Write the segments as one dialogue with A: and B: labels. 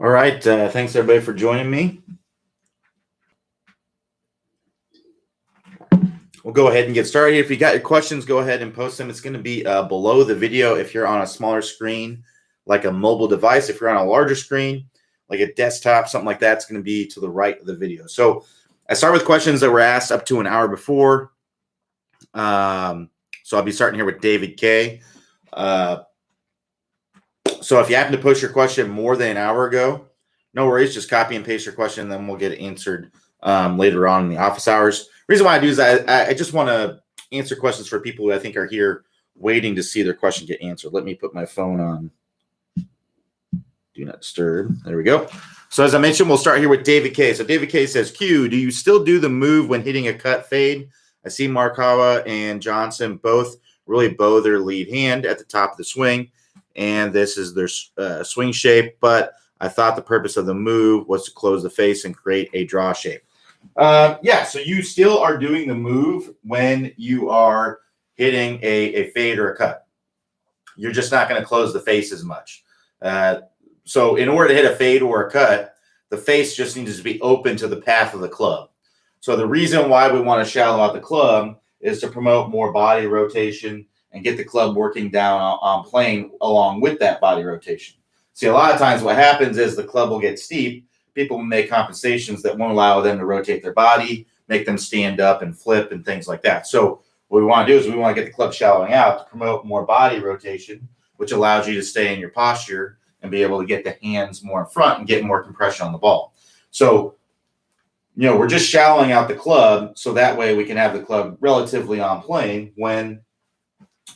A: All right. Thanks, everybody, for joining me. We'll go ahead and get started. If you got your questions, go ahead and post them. It's going to be below the video if you're on a smaller screen, like a mobile device. If you're on a larger screen, like a desktop, something like that, it's going to be to the right of the video. So I start with questions that were asked up to an hour before. So I'll be starting here with David K. So if you happen to post your question more than an hour ago, no worries. Just copy and paste your question, and then we'll get it answered later on in the office hours. Reason why I do is I just want to answer questions for people who I think are here waiting to see their question get answered. Let me put my phone on do not disturb. There we go. So as I mentioned, we'll start here with David K. So David K says, Q, do you still do the move when hitting a cut fade? I see Markawa and Johnson both really bow their lead hand at the top of the swing, and this is their swing shape, but I thought the purpose of the move was to close the face and create a draw shape. Yeah, so you still are doing the move when you are hitting a fade or a cut. You're just not going to close the face as much. So in order to hit a fade or a cut, the face just needs to be open to the path of the club. So the reason why we want to shallow out the club is to promote more body rotation and get the club working down on plane along with that body rotation. See, a lot of times what happens is the club will get steep. People make compensations that won't allow them to rotate their body, make them stand up and flip and things like that. So what we want to do is we want to get the club shallowing out to promote more body rotation, which allows you to stay in your posture and be able to get the hands more in front and get more compression on the ball. So, we're just shallowing out the club so that way we can have the club relatively on plane when,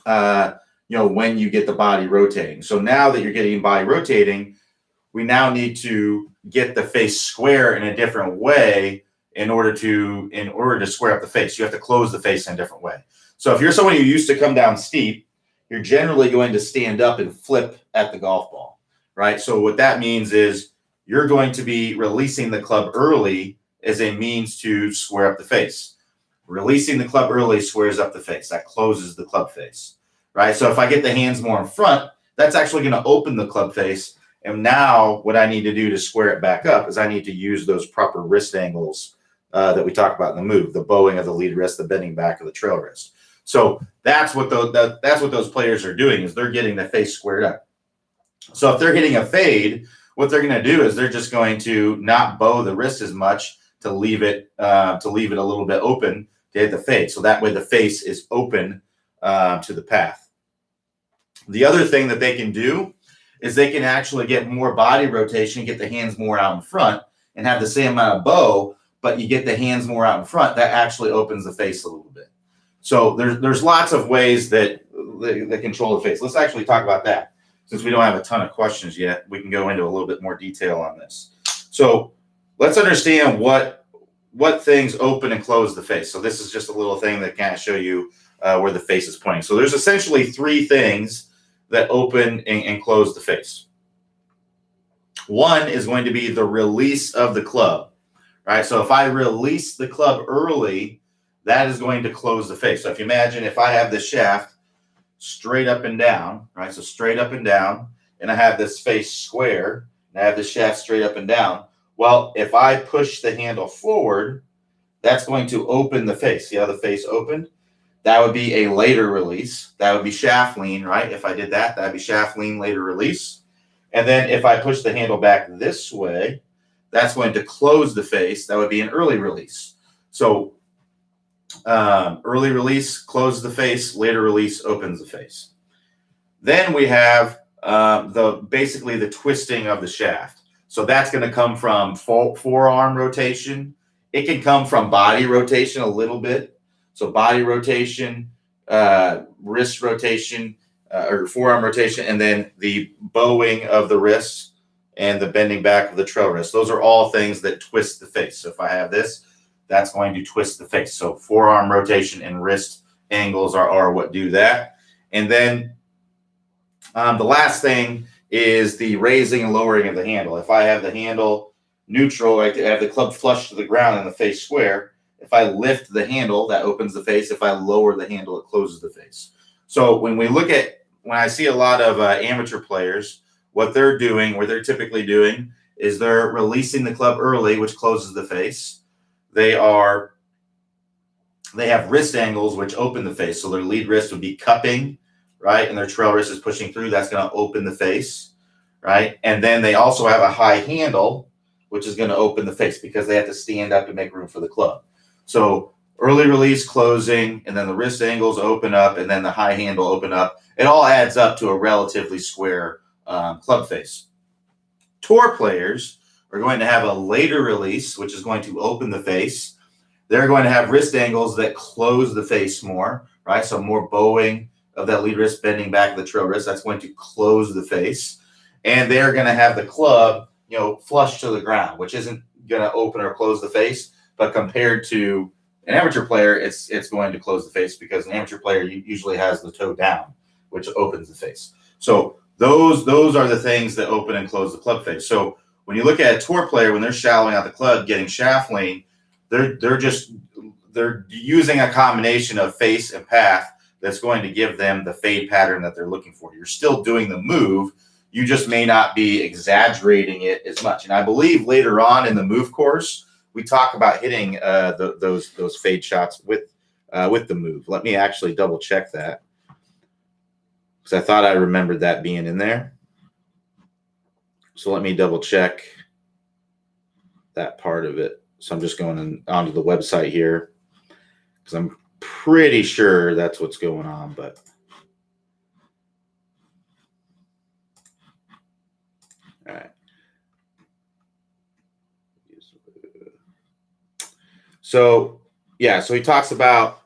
A: when you get the body rotating. So now that you're getting body rotating, we now need to get the face square in a different way in order to square up the face. You have to close the face in a different way. So if you're someone who used to come down steep, you're generally going to stand up and flip at the golf ball, right? So what that means is you're going to be releasing the club early as a means to square up the face. Releasing the club early squares up the face. That closes the club face, right? So if I get the hands more in front, that's actually going to open the club face. And now what I need to do to square it back up is I need to use those proper wrist angles that we talk about in the move, the bowing of the lead wrist, the bending back of the trail wrist. So that's what those players are doing, is they're getting the face squared up. So if they're hitting a fade, what they're going to do is they're just going to not bow the wrist as much to leave it a little bit open to hit the fade. So that way the face is open to the path. The other thing that they can do is they can actually get more body rotation, get the hands more out in front, and have the same amount of bow, but you get the hands more out in front. That actually opens the face a little bit. So there's lots of ways that control the face. Let's actually talk about that. Since we don't have a ton of questions yet, we can go into a little bit more detail on this. So let's understand what things open and close the face. So this is just a little thing that kind of show you where the face is pointing. So there's essentially three things that open and close the face. One is going to be the release of the club, right? So if I release the club early, that is going to close the face. So if you imagine if I have this shaft straight up and down, right? So straight up and down, and I have this face square, and I have the shaft straight up and down. Well, if I push the handle forward, that's going to open the face. See how the face opened? That would be a later release. That would be shaft lean, right? If I did that, that'd be shaft lean, later release. And then if I push the handle back this way, that's going to close the face. That would be an early release. So early release, closes the face, later release, opens the face. Then we have basically the twisting of the shaft. So that's going to come from forearm rotation. It can come from body rotation a little bit. So body rotation, wrist rotation, or forearm rotation, and then the bowing of the wrist and the bending back of the trail wrist. Those are all things that twist the face. So if I have this, that's going to twist the face. So forearm rotation and wrist angles are what do that. And then the last thing is the raising and lowering of the handle. If I have the handle neutral, I have the club flush to the ground and the face square. If I lift the handle, that opens the face. If I lower the handle, it closes the face. So when I see a lot of amateur players, what they're typically doing is they're releasing the club early, which closes the face. They have wrist angles, which open the face. So their lead wrist would be cupping, right? And their trail wrist is pushing through. That's going to open the face, right? And then they also have a high handle, which is going to open the face because they have to stand up to make room for the club. So early release, closing, and then the wrist angles open up, and then the high handle open up. It all adds up to a relatively square club face. Tour players are going to have a later release, which is going to open the face. They're going to have wrist angles that close the face more, right? So more bowing of that lead wrist, bending back of the trail wrist. That's going to close the face. And they're going to have the club, flush to the ground, which isn't going to open or close the face. But compared to an amateur player, it's going to close the face because an amateur player usually has the toe down, which opens the face. So those are the things that open and close the club face. So when you look at a tour player, when they're shallowing out the club, getting shaft lean, they're using a combination of face and path that's going to give them the fade pattern that they're looking for. You're still doing the move. You just may not be exaggerating it as much. And I believe later on in the move course, we talk about hitting those fade shots with the move. Let me actually double check that because I thought I remembered that being in there. So let me double check that part of it. So I'm just going onto the website here because I'm pretty sure that's what's going on. But all right. So he talks about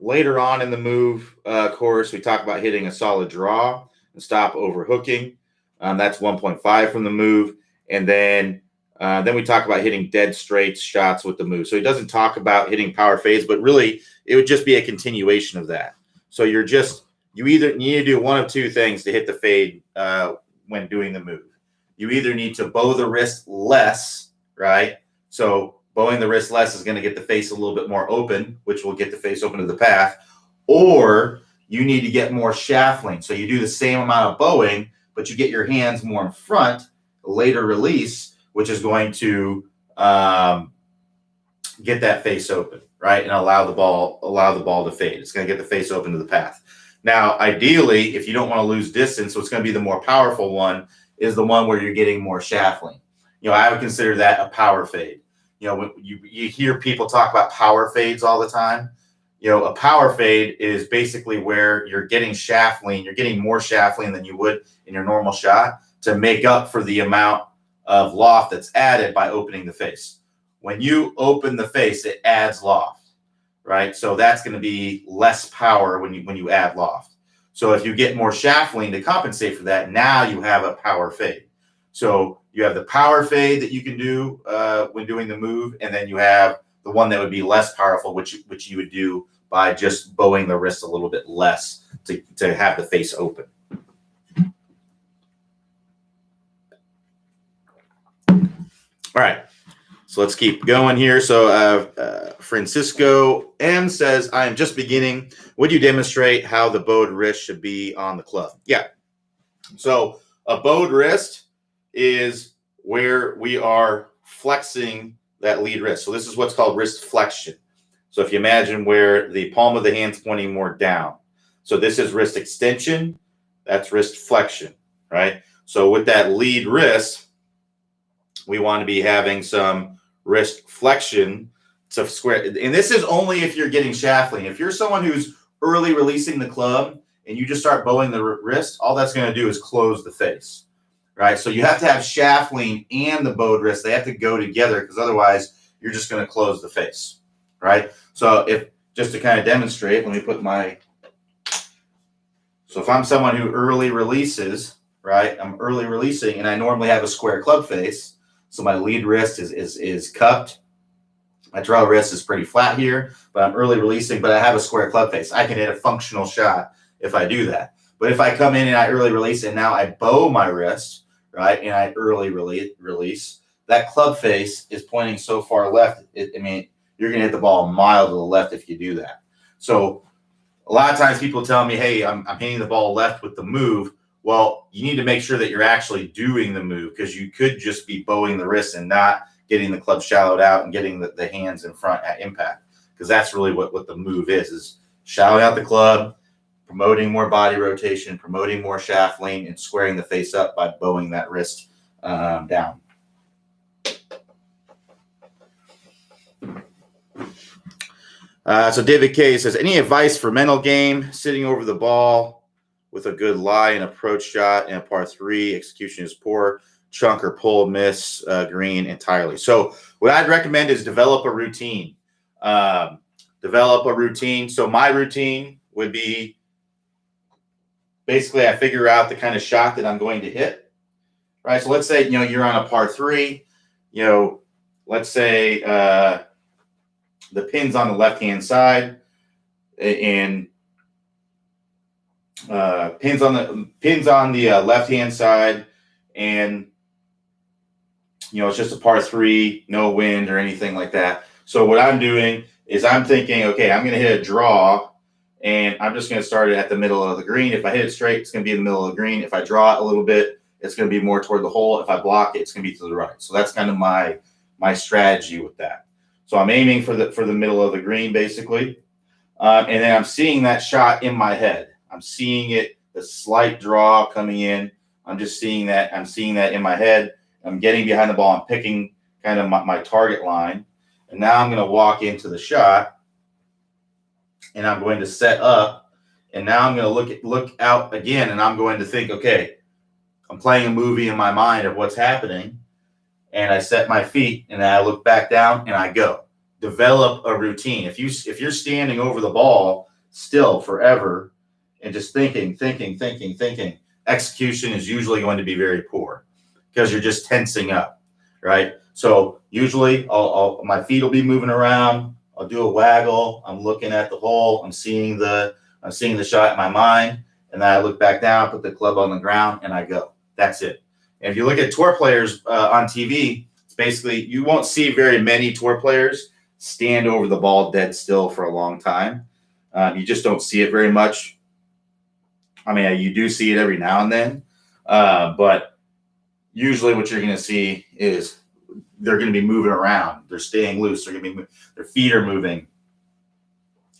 A: later on in the move course, we talk about hitting a solid draw and stop overhooking. That's 1.5 from the move. And then we talk about hitting dead straight shots with the move. So he doesn't talk about hitting power fades, but really it would just be a continuation of that. So you either need to do one of two things to hit the fade when doing the move. You either need to bow the wrist less, right? So bowing the wrist less is going to get the face a little bit more open, which will get the face open to the path, or you need to get more shaft lean. So you do the same amount of bowing, but you get your hands more in front, later release, which is going to get that face open, right? And allow the ball to fade. It's going to get the face open to the path. Now, ideally, if you don't want to lose distance, what's going to be the more powerful one is the one where you're getting more shaft lean. I would consider that a power fade. When you hear people talk about power fades all the time. A power fade is basically where you're getting shaft lean. You're getting more shaft lean than you would in your normal shot to make up for the amount of loft that's added by opening the face. When you open the face, it adds loft, right? So that's going to be less power when you add loft. So if you get more shaft lean to compensate for that, now you have a power fade. So you have the power fade that you can do when doing the move, and then you have the one that would be less powerful, which you would do by just bowing the wrist a little bit less to have the face open. All right, so let's keep going here. So Francisco M says, I am just beginning. Would you demonstrate how the bowed wrist should be on the club? Yeah. So a bowed wrist is where we are flexing that lead wrist. So this is what's called wrist flexion. So if you imagine where the palm of the hand's pointing more down. So this is wrist extension. That's wrist flexion, right? So with that lead wrist, we want to be having some wrist flexion to square. And this is only if you're getting shaft lean. If you're someone who's early releasing the club and you just start bowing the wrist, all that's going to do is close the face, right? So you have to have shaft lean and the bowed wrist. They have to go together because otherwise you're just going to close the face, right? So just to kind of demonstrate, let me put so if I'm someone who early releases, right? I'm early releasing and I normally have a square club face. So my lead wrist is cupped. My trail wrist is pretty flat here, but I'm early releasing, but I have a square club face. I can hit a functional shot if I do that. But if I come in and I early release and now I bow my wrist, right, and I early release, that club face is pointing so far left. You're going to hit the ball a mile to the left if you do that. So a lot of times people tell me, hey, I'm hitting the ball left with the move. Well, you need to make sure that you're actually doing the move, because you could just be bowing the wrist and not getting the club shallowed out and getting the hands in front at impact, because that's really what the move is shallowing out the club, promoting more body rotation, promoting more shaft lean, and squaring the face up by bowing that wrist down. So David K says, any advice for mental game, sitting over the ball with a good lie and approach shot in a par 3, execution is poor, chunk or pull, miss, green entirely. So what I'd recommend is develop a routine. So my routine would be, basically I figure out the kind of shot that I'm going to hit, right? So let's say, you're on a par 3, let's say the pin's on the left-hand side, and pins on the left-hand side, and it's just a par 3, no wind or anything like that. So what I'm doing is I'm thinking, okay, I'm going to hit a draw, and I'm just going to start it at the middle of the green. If I hit it straight, it's going to be in the middle of the green. If I draw it a little bit, it's going to be more toward the hole. If I block it, it's going to be to the right. So that's kind of my strategy with that. So I'm aiming for the middle of the green, basically. And then I'm seeing that shot in my head. I'm seeing it, the slight draw coming in. I'm just seeing that. I'm seeing that in my head. I'm getting behind the ball. I'm picking kind of my target line. And now I'm going to walk into the shot, and I'm going to set up. And now I'm going to look out again, and I'm going to think, okay, I'm playing a movie in my mind of what's happening. And I set my feet, and I look back down, and I go. Develop a routine. If you're standing over the ball still forever and just thinking, execution is usually going to be very poor, because you're just tensing up, right? So usually my feet will be moving around. I'll do a waggle. I'm looking at the hole. I'm seeing the shot in my mind, and then I look back down, put the club on the ground, and I go. That's it. And if you look at tour players on TV, it's basically, you won't see very many tour players stand over the ball dead still for a long time. You just don't see it very much. I mean, you do see it every now and then, but usually what you're going to see is they're going to be moving around. They're staying loose. Their feet are moving.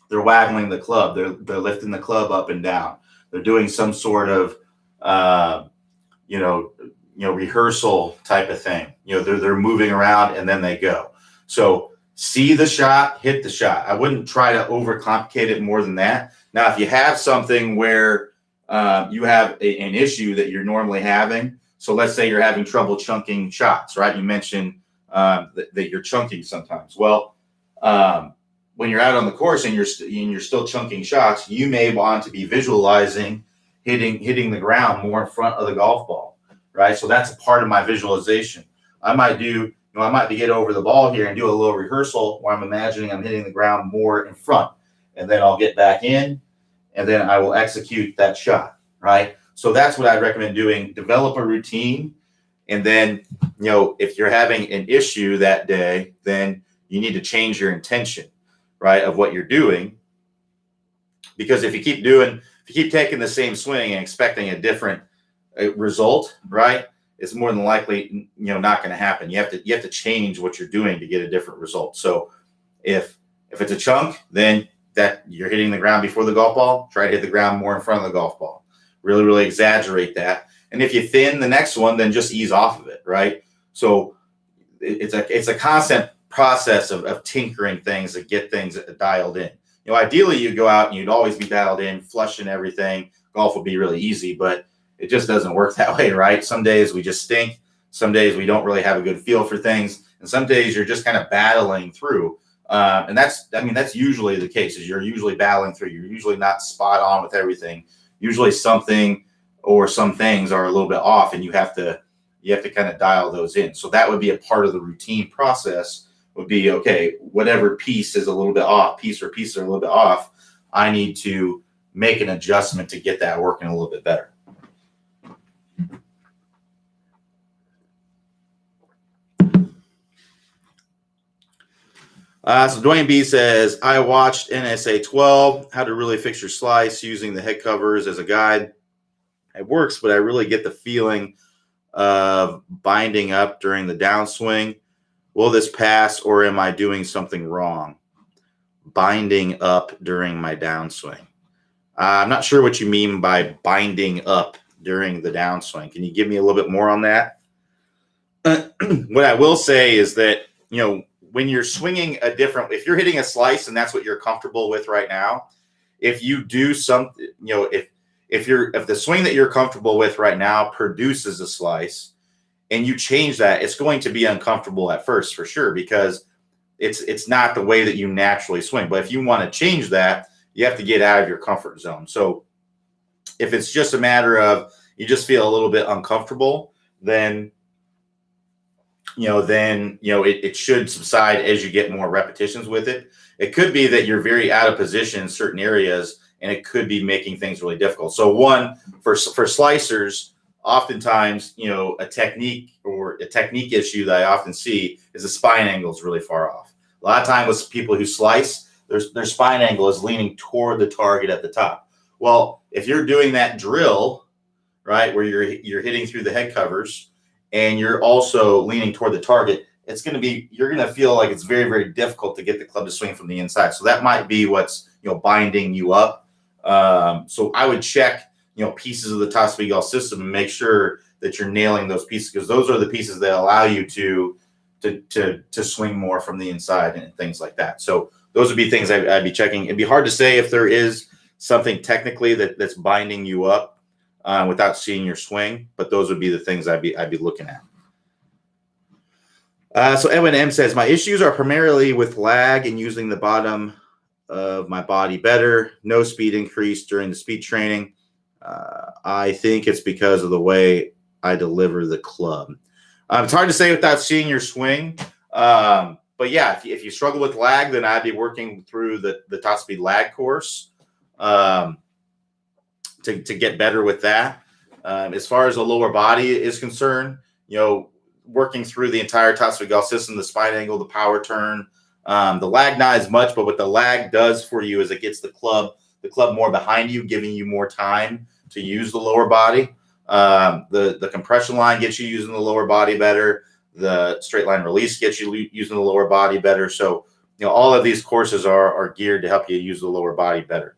A: They're waggling the club. They're lifting the club up and down. They're doing some sort of rehearsal type of thing. They're moving around, and then they go. So see the shot, hit the shot. I wouldn't try to overcomplicate it more than that. Now, if you have something where you have an issue that you're normally having, so let's say you're having trouble chunking shots, right? You mentioned that you're chunking sometimes. Well, when you're out on the course and you're still chunking shots, you may want to be visualizing hitting the ground more in front of the golf ball, right? So that's a part of my visualization. I might get over the ball here and do a little rehearsal where I'm imagining I'm hitting the ground more in front, and then I'll get back in, and then I will execute that shot, right? So that's what I'd recommend doing. Develop a routine, and then, if you're having an issue that day, then you need to change your intention, right, of what you're doing. Because if you keep taking the same swing and expecting a different result, right, it's more than likely, not going to happen. You have to change what you're doing to get a different result. So if it's a chunk, then that you're hitting the ground before the golf ball, try to hit the ground more in front of the golf ball. Really, really exaggerate that. And if you thin the next one, then just ease off of it, right? So it's a constant process of tinkering things to get things dialed in. Ideally, you'd go out and you'd always be dialed in, flushing everything. Golf would be really easy, but it just doesn't work that way, right? Some days we just stink. Some days we don't really have a good feel for things. And some days you're just kind of battling through. And that's usually the case, is you're usually battling through. You're usually not spot on with everything. Usually something or some things are a little bit off, and you have to kind of dial those in. So that would be a part of the routine process, would be, okay, whatever piece is a little bit off, piece or pieces are a little bit off, I need to make an adjustment to get that working a little bit better. So Dwayne B says, I watched NSA 12, how to really fix your slice using the head covers as a guide. it works, but I really get the feeling of binding up during the downswing. Will this pass, or am I doing something wrong? Binding up during my downswing. I'm not sure what you mean by binding up during the downswing. Can you give me a little bit more on that? What I will say is that, when you're swinging if you're hitting a slice and that's what you're comfortable with right now, if you do something, if the swing that you're comfortable with right now produces a slice and you change that, it's going to be uncomfortable at first for sure, because it's not the way that you naturally swing. But if you want to change that, you have to get out of your comfort zone. So if it's just a matter of you just feel a little bit uncomfortable, then it should subside as you get more repetitions with it. It could be that you're very out of position in certain areas, and it could be making things really difficult. So one, for slicers, oftentimes, a technique issue that I often see is the spine angle is really far off. A lot of times with people who slice, their spine angle is leaning toward the target at the top. Well, if you're doing that drill, right, where you're hitting through the head covers, and you're also leaning toward the target, you're going to feel like it's very, very difficult to get the club to swing from the inside. So that might be what's, binding you up. So I would check, pieces of the top speed golf system and make sure that you're nailing those pieces, because those are the pieces that allow you to swing more from the inside and things like that. So those would be things I'd be checking. It'd be hard to say if there is something technically that's binding you up without seeing your swing, but those would be the things I'd be looking at. So Edwin M says, my issues are primarily with lag and using the bottom of my body better. No speed increase during the speed training. I think it's because of the way I deliver the club. It's hard to say without seeing your swing. But yeah, if you struggle with lag, then I'd be working through the top speed lag course to get better with that. As far as the lower body is concerned, working through the entire top speed golf system, the spine angle, the power turn, the lag not as much, but what the lag does for you is it gets the club more behind you, giving you more time to use the lower body. The compression line gets you using the lower body better. The straight line release gets you using the lower body better. So, all of these courses are geared to help you use the lower body better.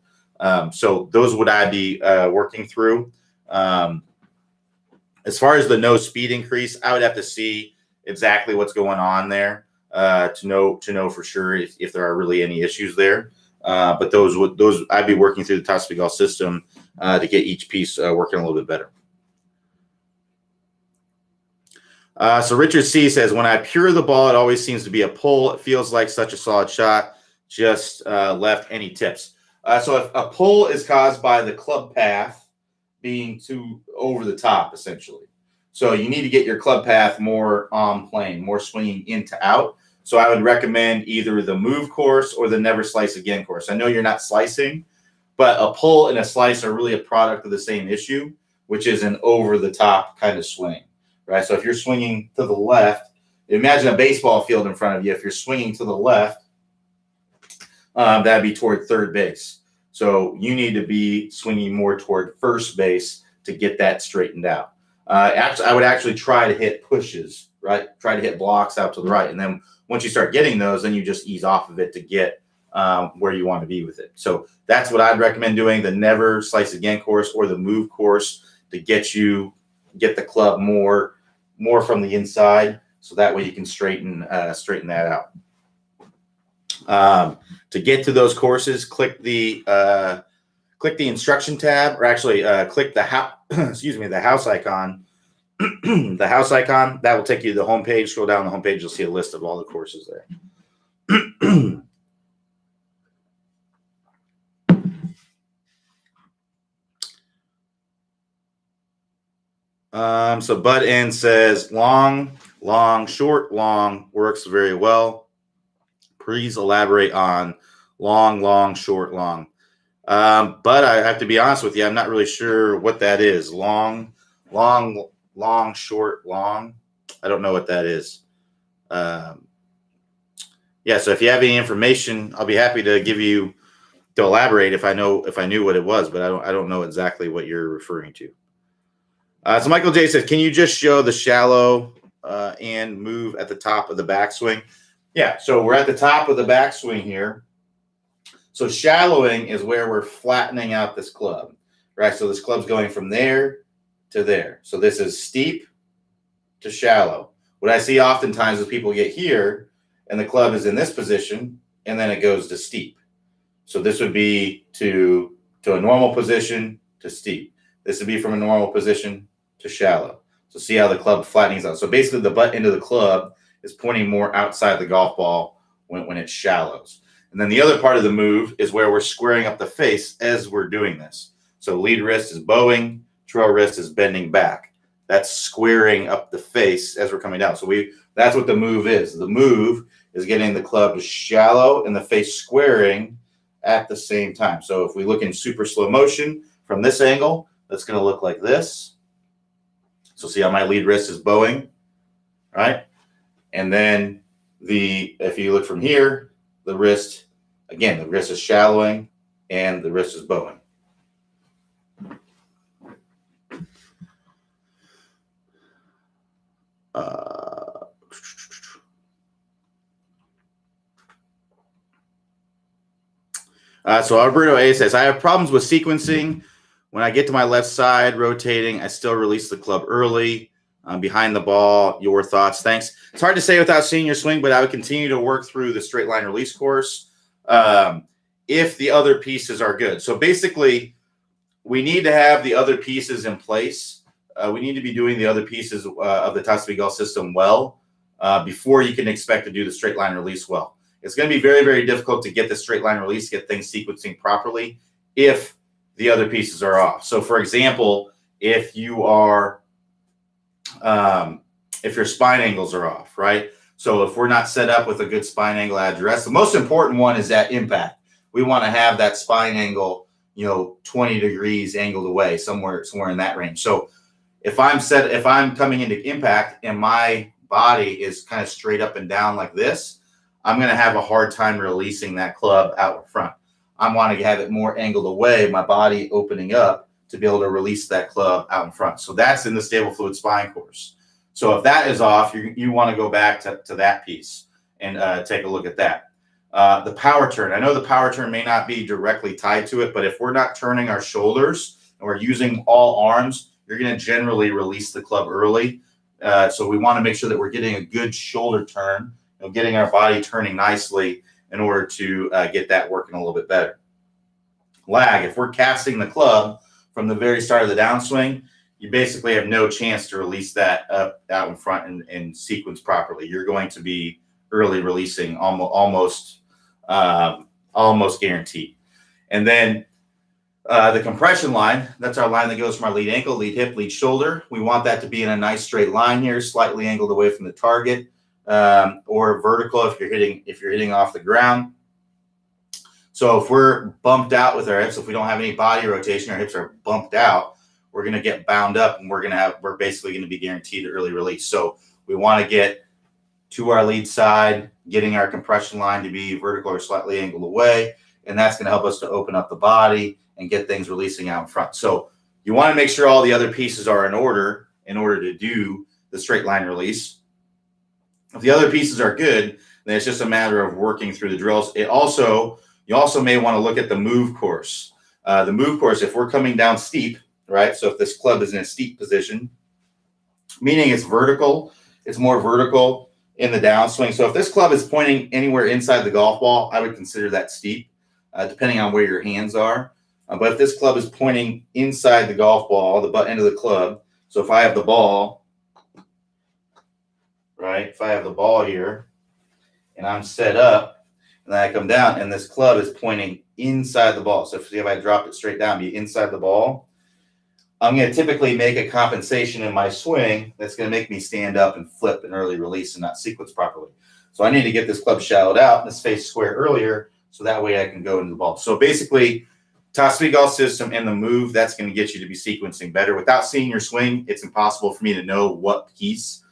A: So those would I be working through. As far as the no speed increase, I would have to see exactly what's going on there to know for sure if there are really any issues there. But those I'd be working through the top speed golf system to get each piece working a little bit better. So Richard C says, when I pure the ball, it always seems to be a pull. It feels like such a solid shot. Just left. Any tips? So if a pull is caused by the club path being too over the top, essentially. So you need to get your club path more on plane, more swinging in to out. So I would recommend either the move course or the never slice again course. I know you're not slicing, but a pull and a slice are really a product of the same issue, which is an over the top kind of swing, right? So if you're swinging to the left, imagine a baseball field in front of you. If you're swinging to the left, that'd be toward third base. So you need to be swinging more toward first base to get that straightened out. I would actually try to hit pushes, right? Try to hit blocks out to the right. And then once you start getting those, then you just ease off of it to get where you want to be with it. So that's what I'd recommend doing, the never slice again course or the move course to get the club more from the inside. So that way you can straighten that out. To get to those courses, click the instruction tab, or actually click the house icon. The house icon that will take you to the homepage. Scroll down the homepage, you'll see a list of all the courses there. So Bud N says long, short, long works very well. Please elaborate on long, short, long. But I have to be honest with you, I'm not really sure what that is. Long, short, long. I don't know what that is. So if you have any information, I'll be happy to elaborate if I knew what it was, but I don't know exactly what you're referring to. So Michael J says, can you just show the shallow and move at the top of the backswing? Yeah, so we're at the top of the backswing here. So shallowing is where we're flattening out this club, right? So this club's going from there to there. So this is steep to shallow. What I see oftentimes is people get here and the club is in this position and then it goes to steep. So this would be to a normal position to steep. This would be from a normal position to shallow. So see how the club flattens out. So basically the butt end of the club is pointing more outside the golf ball when it shallows. And then the other part of the move is where we're squaring up the face as we're doing this. So lead wrist is bowing, trail wrist is bending back. That's squaring up the face as we're coming down. So that's what the move is. The move is getting the club to shallow and the face squaring at the same time. So if we look in super slow motion from this angle, that's going to look like this. So see how my lead wrist is bowing, right? And then if you look from here, the wrist is shallowing and the wrist is bowing. So Alberto A says, I have problems with sequencing. When I get to my left side, rotating, I still release the club early. Behind the ball, your thoughts? Thanks. It's hard to say without seeing your swing, but I would continue to work through the straight line release course if the other pieces are good. So basically, we need to have the other pieces in place. We need to be doing the other pieces of the top speed golf system well before you can expect to do the straight line release well. It's going to be very, very difficult to get the straight line release, get things sequencing properly if the other pieces are off. So for example, if your spine angles are off, right? So if we're not set up with a good spine angle address, the most important one is that impact. We want to have that spine angle, 20 degrees angled away, somewhere in that range. So if I'm coming into impact and my body is kind of straight up and down like this, I'm going to have a hard time releasing that club out in front. I'm wanting to have it more angled away, my body opening up to be able to release that club out in front. So that's in the stable fluid spine course. So if that is off, you want to go back to that piece and take a look at that. The power turn. I know the power turn may not be directly tied to it, but if we're not turning our shoulders and we're using all arms, you're going to generally release the club early. So we want to make sure that we're getting a good shoulder turn, getting our body turning nicely in order to get that working a little bit better. Lag. If we're casting the club from the very start of the downswing, you basically have no chance to release that up out in front and sequence properly. You're going to be early releasing almost guaranteed. And then the compression line, that's our line that goes from our lead ankle, lead hip, lead shoulder. We want that to be in a nice straight line here, slightly angled away from the target, or vertical if you're hitting off the ground. So if we're bumped out with our hips, if we don't have any body rotation, our hips are bumped out, we're going to get bound up and we're basically going to be guaranteed early release. So we want to get to our lead side, getting our compression line to be vertical or slightly angled away. And that's going to help us to open up the body and get things releasing out in front. So you want to make sure all the other pieces are in order to do the straight line release. If the other pieces are good, then it's just a matter of working through the drills. You also may want to look at the move course. The move course, if we're coming down steep, right? So if this club is in a steep position, meaning it's vertical, it's more vertical in the downswing. So if this club is pointing anywhere inside the golf ball, I would consider that steep, depending on where your hands are. But if this club is pointing inside the golf ball, the butt end of the club, so if I have the ball, right? If I have the ball here and I'm set up and then I come down and this club is pointing inside the ball. So if I drop it straight down, be inside the ball, I'm going to typically make a compensation in my swing that's going to make me stand up and flip an early release and not sequence properly. So I need to get this club shallowed out and this face square earlier so that way I can go into the ball. So basically, top speed golf system and the move, that's going to get you to be sequencing better. Without seeing your swing, it's impossible for me to know what piece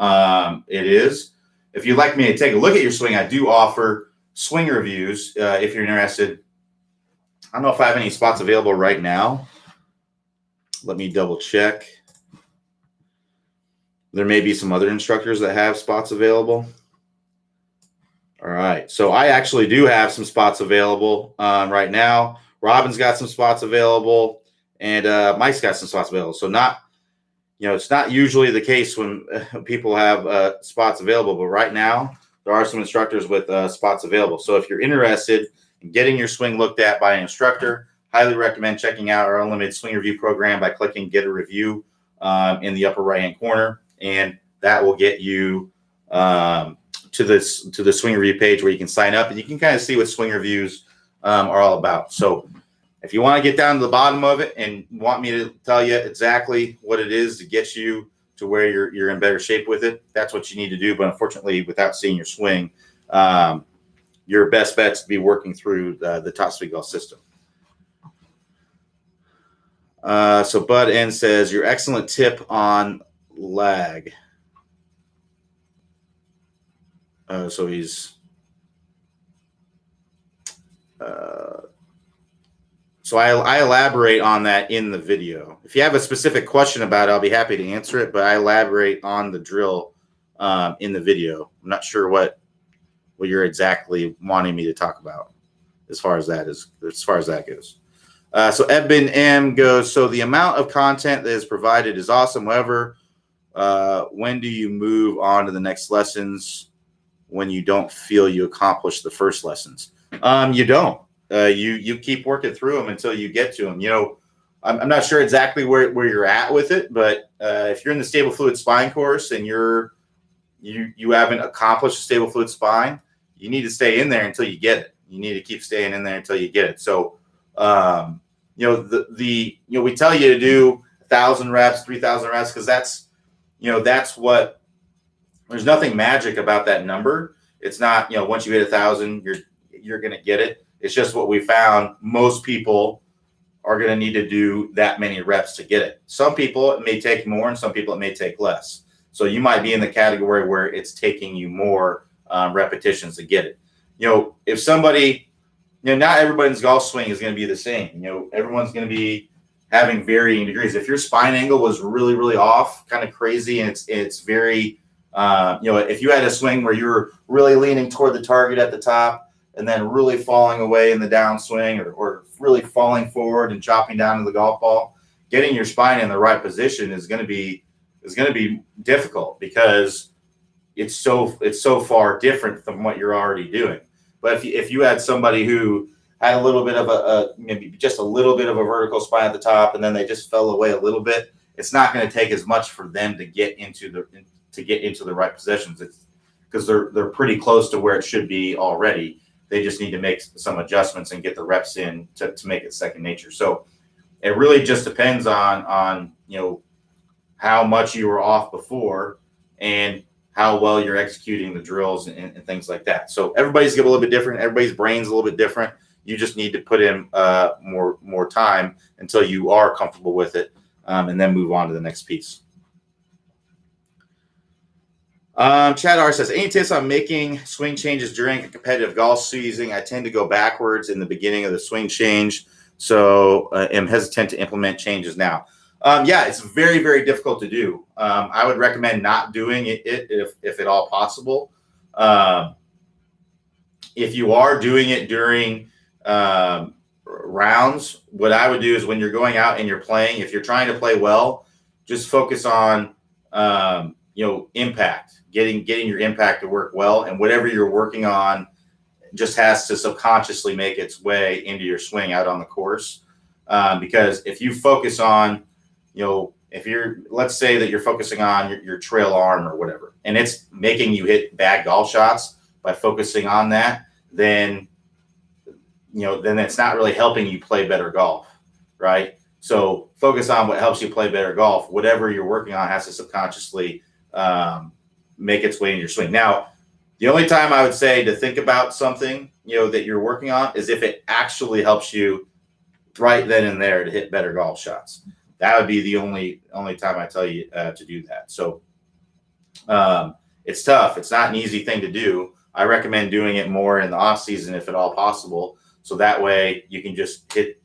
A: it is. If you'd like me to take a look at your swing, I do offer swing reviews if you're interested. I don't know if I have any spots available right now. Let me double check. There may be some other instructors that have spots available. All right. So I actually do have some spots available right now. Robin's got some spots available, and Mike's got some spots available. So it's not usually the case when people have spots available, but right now there are some instructors with spots available. So if you're interested in getting your swing looked at by an instructor, highly recommend checking out our unlimited swing review program by clicking Get a Review in the upper right-hand corner, and that will get you to the swing review page where you can sign up and you can kind of see what swing reviews are all about. So if you want to get down to the bottom of it and want me to tell you exactly what it is to get you to where you're in better shape with it, that's what you need to do. But unfortunately, without seeing your swing, your best bet is to be working through the Top Speed Golf system. So Bud N says, your excellent tip on lag. So he's so I elaborate on that in the video. If you have a specific question about it, I'll be happy to answer it, but I elaborate on the drill in the video. I'm not sure what you're exactly wanting me to talk about as far as that goes. So Edmund M goes, so the amount of content that is provided is awesome. However, when do you move on to the next lessons when you don't feel you accomplished the first lessons? You don't. You keep working through them until you get to them. I'm not sure exactly where you're at with it, but if you're in the stable fluid spine course and you haven't accomplished a stable fluid spine, you need to stay in there until you get it. You need to keep staying in there until you get it. So, we tell you to do 1,000 reps, 3,000 reps, because that's what. There's nothing magic about that number. It's not, once you hit 1,000, you're going to get it. It's just what we found. Most people are going to need to do that many reps to get it. Some people, it may take more, and some people, it may take less. So you might be in the category where it's taking you more repetitions to get it. If somebody, not everybody's golf swing is going to be the same. Everyone's going to be having varying degrees. If your spine angle was really, really off, kind of crazy, and it's very, if you had a swing where you were really leaning toward the target at the top and then really falling away in the downswing or really falling forward and chopping down to the golf ball, getting your spine in the right position is going to be difficult because it's so far different from what you're already doing. But if you had somebody who had a little bit of maybe just a little bit of a vertical spine at the top and then they just fell away a little bit, it's not going to take as much for them to get into the right positions. It's because they're pretty close to where it should be already. They just need to make some adjustments and get the reps in to make it second nature. So it really just depends on how much you were off before and how well you're executing the drills and things like that. So everybody's a little bit different. Everybody's brain's a little bit different. You just need to put in more time until you are comfortable with it, and then move on to the next piece. Chad R says, any tips on making swing changes during a competitive golf season? I tend to go backwards in the beginning of the swing change, so am hesitant to implement changes now. It's very, very difficult to do. I would recommend not doing it if at all possible. If you are doing it during rounds, what I would do is when you're going out and you're playing, if you're trying to play well, just focus on impact. Getting your impact to work well, and whatever you're working on just has to subconsciously make its way into your swing out on the course. Because if you focus on, let's say that you're focusing on your trail arm or whatever, and it's making you hit bad golf shots by focusing on that, then it's not really helping you play better golf, right? So focus on what helps you play better golf. Whatever you're working on has to subconsciously make its way in your swing. Now, the only time I would say to think about something, that you're working on is if it actually helps you right then and there to hit better golf shots. That would be the only time I tell you to do that. So it's tough. It's not an easy thing to do. I recommend doing it more in the off season if at all possible. So that way you can just put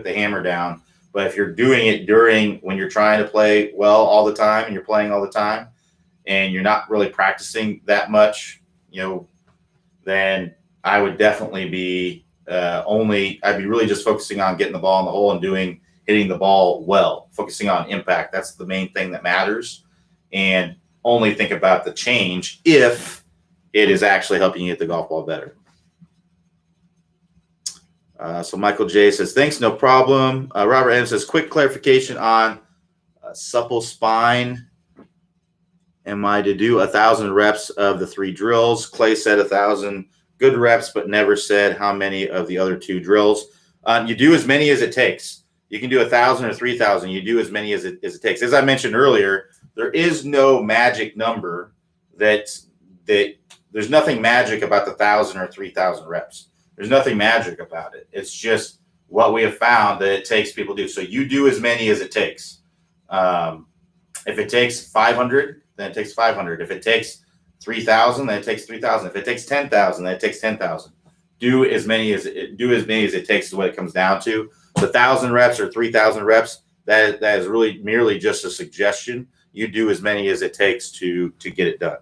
A: the hammer down. But if you're doing it during when you're trying to play well all the time and you're playing all the time and you're not really practicing that much, then I would definitely be I'd be really just focusing on getting the ball in the hole and hitting the ball well, focusing on impact. That's the main thing that matters. And only think about the change if it is actually helping you hit the golf ball better. So Michael J says, thanks, no problem. Robert M says, quick clarification on supple spine. Am I to do 1,000 reps of the 3 drills? Clay said 1,000 good reps, but never said how many of the other 2 drills. You do as many as it takes. You can do 1,000 or 3,000. You do as many as it takes. As I mentioned earlier, there is no magic number that there's nothing magic about the 1,000 or 3,000 reps. There's nothing magic about it. It's just what we have found that it takes people to do. So you do as many as it takes. If it takes 500, then it takes 500. If it takes 3,000, then it takes 3,000. If it takes 10,000, then it takes 10,000. Do as many as it takes is what it comes down to. The 1,000 reps or 3,000 reps, that is really merely just a suggestion. You do as many as it takes to get it done.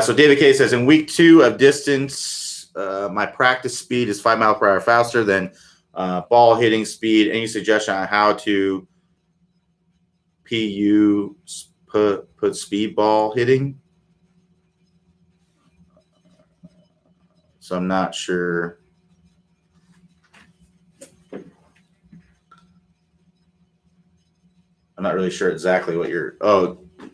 A: So David K says, in week 2 of distance, my practice speed is 5 miles per hour faster than ball hitting speed. Any suggestion on how to put speed ball hitting? So I'm not sure. I'm not really sure exactly what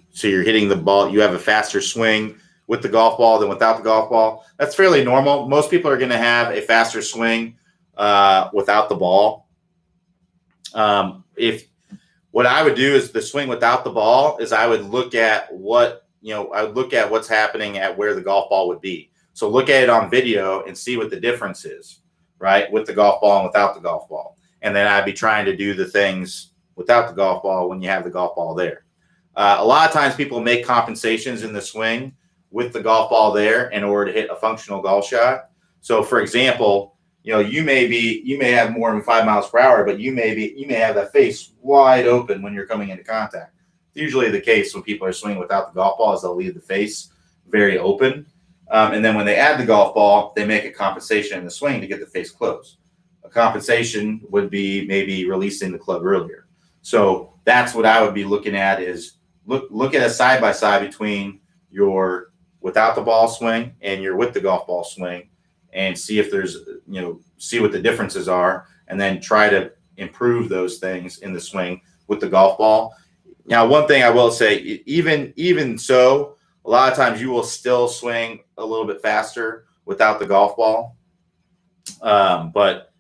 A: so you're hitting the ball. You have a faster swing with the golf ball than without the golf ball. That's fairly normal. Most people are going to have a faster swing without the ball. If what I would do is the swing without the ball is I would look at what's happening at where the golf ball would be. So look at it on video and see what the difference is, right, with the golf ball and without the golf ball. And then I'd be trying to do the things without the golf ball when you have the golf ball there. A lot of times people make compensations in the swing with the golf ball there in order to hit a functional golf shot. So for example, you may have more than 5 miles per hour, but you may have that face wide open when you're coming into contact. It's usually the case when people are swinging without the golf ball is they'll leave the face very open. And then when they add the golf ball, they make a compensation in the swing to get the face closed. A compensation would be maybe releasing the club earlier. So that's what I would be looking at is look at a side-by-side between your without the ball swing and your with the golf ball swing and see if there's, see what the differences are and then try to improve those things in the swing with the golf ball. Now, one thing I will say, even so, a lot of times you will still swing a little bit faster without the golf ball. But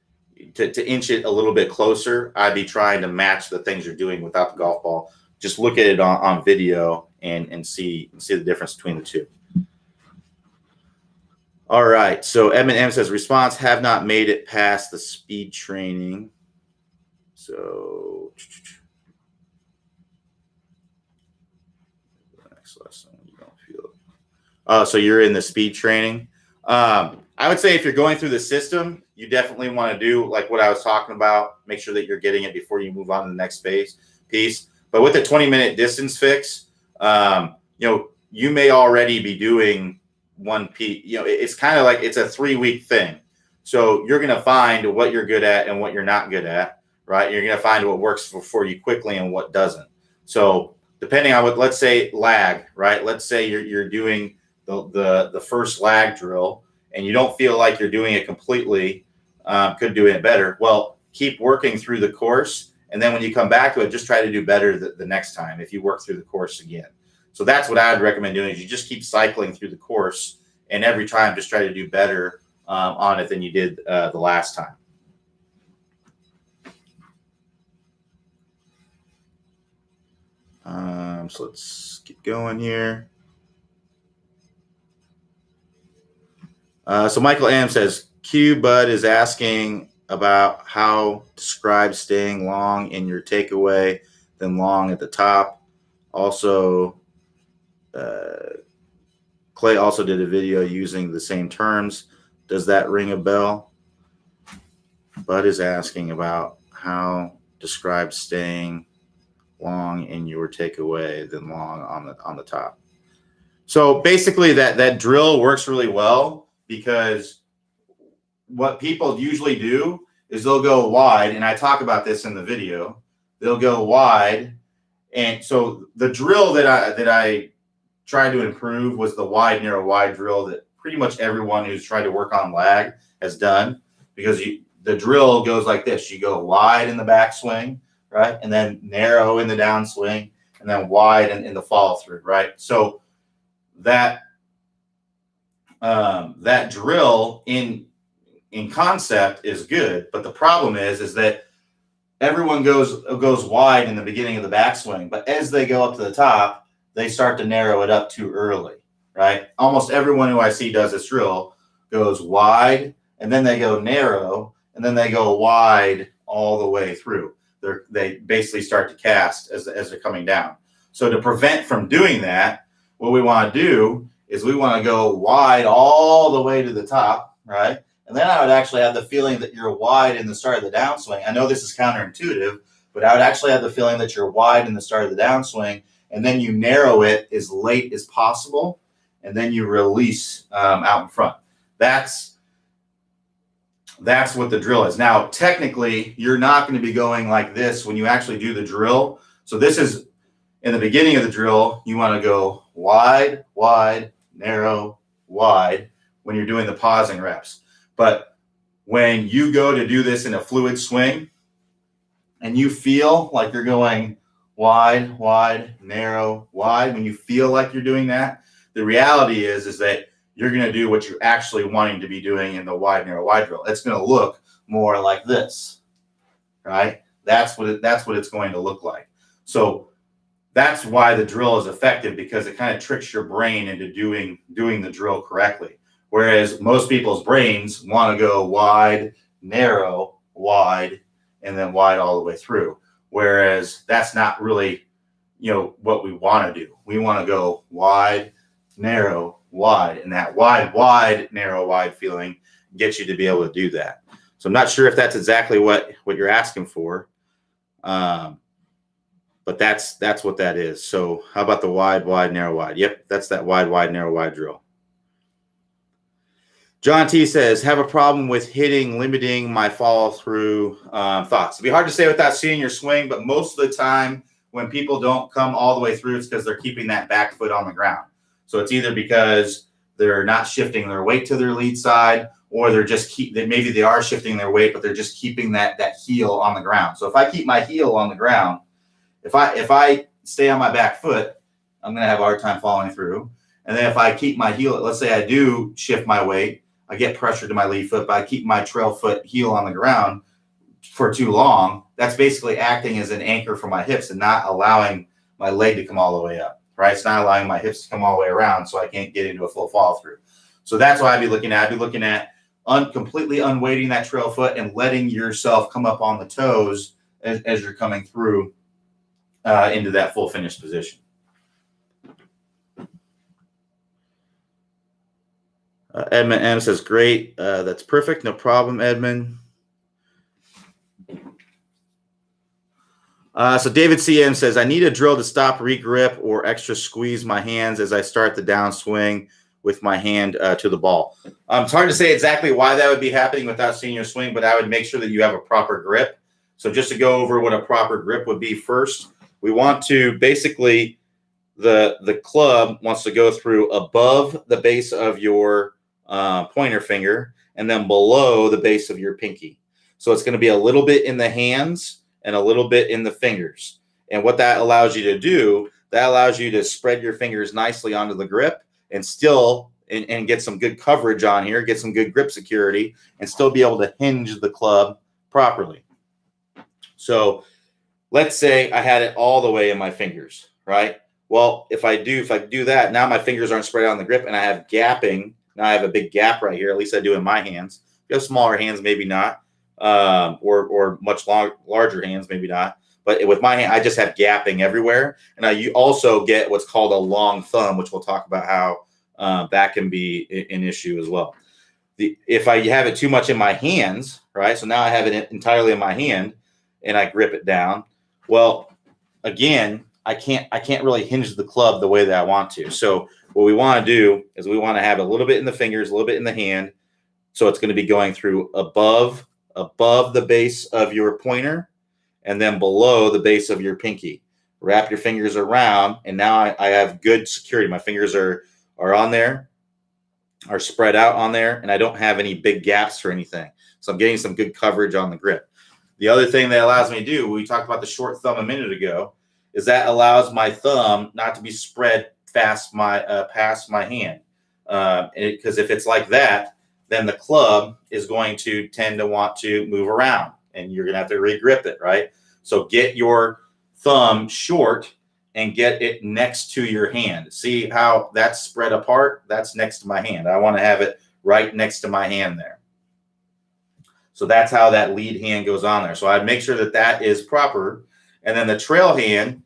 A: to inch it a little bit closer, I'd be trying to match the things you're doing without the golf ball. Just look at it on video and see the difference between the two. All right. So Edmund M says, response, have not made it past the speed training. So next lesson, you don't feel it. So you're in the speed training. I would say if you're going through the system, you definitely want to do like what I was talking about. Make sure that you're getting it before you move on to the next piece. But with the 20-minute distance fix, you may already be doing one piece. It's kind of like it's a 3-week thing. So you're going to find what you're good at and what you're not good at, right? You're going to find what works for you quickly and what doesn't. So depending on what, let's say lag, right? Let's say you're doing the first lag drill and you don't feel like you're doing it completely, could do it better. Well, keep working through the course. And then when you come back to it, just try to do better the next time if you work through the course again. So that's what I would recommend doing is you just keep cycling through the course and every time just try to do better on it than you did the last time. So let's keep going here. So Michael M says, Q Bud is asking about how to describe staying long in your takeaway, then long at the top. Also, Clay also did a video using the same terms. Does that ring a bell? Bud is asking about how describe staying long in your takeaway than long on the top. So basically that drill works really well because what people usually do is they'll go wide, and I talk about this in the video. They'll go wide, and so the drill that I tried to improve was the wide, narrow, wide drill that pretty much everyone who's tried to work on lag has done, because the drill goes like this. You go wide in the backswing, right? And then narrow in the downswing, and then wide in the follow through, right? So that drill in concept is good, but the problem is that everyone goes wide in the beginning of the backswing, but as they go up to the top, they start to narrow it up too early, right? Almost everyone who I see does this drill goes wide, and then they go narrow, and then they go wide all the way through. They basically start to cast as they're coming down. So to prevent from doing that, what we want to do is we want to go wide all the way to the top, right? And then I would actually have the feeling that you're wide in the start of the downswing. I know this is counterintuitive, but I would actually have the feeling that you're wide in the start of the downswing, and then you narrow it as late as possible, and then you release out in front. That's what the drill is. Now, technically, you're not going to be going like this when you actually do the drill. So this is in the beginning of the drill. You want to go wide, wide, narrow, wide when you're doing the pausing reps. But when you go to do this in a fluid swing and you feel like you're going wide, wide, narrow, wide, when you feel like you're doing that, the reality is that you're going to do what you're actually wanting to be doing in the wide, narrow, wide drill. It's going to look more like this, right? That's what it's going to look like. So that's why the drill is effective, because it kind of tricks your brain into doing the drill correctly. Whereas most people's brains want to go wide, narrow, wide, and then wide all the way through. Whereas that's not really, what we want to do. We want to go wide, narrow, wide, and that wide, wide, narrow, wide feeling gets you to be able to do that. So I'm not sure if that's exactly what you're asking for, but that's what that is. So how about the wide, wide, narrow, wide? Yep, that's that wide, wide, narrow, wide drill. John T says, have a problem with limiting my follow through thoughts. It'd be hard to say without seeing your swing, but most of the time when people don't come all the way through, it's because they're keeping that back foot on the ground. So it's either because they're not shifting their weight to their lead side, or they're just maybe they are shifting their weight, but they're just keeping that heel on the ground. So if I keep my heel on the ground, if I stay on my back foot, I'm going to have a hard time following through. And then if I keep my heel, let's say I do shift my weight, I get pressure to my lead foot, but I keep my trail foot heel on the ground for too long, that's basically acting as an anchor for my hips and not allowing my leg to come all the way up, right? It's not allowing my hips to come all the way around, so I can't get into a full follow through. So that's what I'd be looking at. I'd be looking at completely unweighting that trail foot and letting yourself come up on the toes as you're coming through into that full finish position. Edmund M says, great. That's perfect. No problem, Edmund. So David CM says, I need a drill to stop regrip or extra squeeze my hands as I start the downswing with my hand to the ball. It's hard to say exactly why that would be happening without seeing your swing, but I would make sure that you have a proper grip. So just to go over what a proper grip would be first, we want to basically, the club wants to go through above the base of your pointer finger and then below the base of your pinky. So it's going to be a little bit in the hands and a little bit in the fingers. And what that allows you to do, that allows you to spread your fingers nicely onto the grip and still and get some good coverage on here, get some good grip security, and still be able to hinge the club properly. So let's say I had it all the way in my fingers, right? Well, if I do that, now my fingers aren't spread out on the grip and I have gapping. Now I have a big gap right here. At least I do in my hands. If you have smaller hands, maybe not, or much larger hands, maybe not. But with my hand, I just have gapping everywhere. And you also get what's called a long thumb, which we'll talk about how that can be an issue as well. if I have it too much in my hands, right? So now I have it entirely in my hand and I grip it down. Well, again, I can't really hinge the club the way that I want to. So what we want to do is we want to have a little bit in the fingers, a little bit in the hand. So it's going to be going through above the base of your pointer and then below the base of your pinky. Wrap your fingers around, and now I have good security. My fingers are on there, are spread out on there, and I don't have any big gaps or anything. So I'm getting some good coverage on the grip. The other thing that allows me to do, we talked about the short thumb a minute ago, is that allows my thumb not to be spread past my hand. Because if it's like that, then the club is going to tend to want to move around, and you're going to have to re-grip it, right? So get your thumb short and get it next to your hand. See how that's spread apart? That's next to my hand. I want to have it right next to my hand there. So that's how that lead hand goes on there. So I'd make sure that that is proper. And then the trail hand,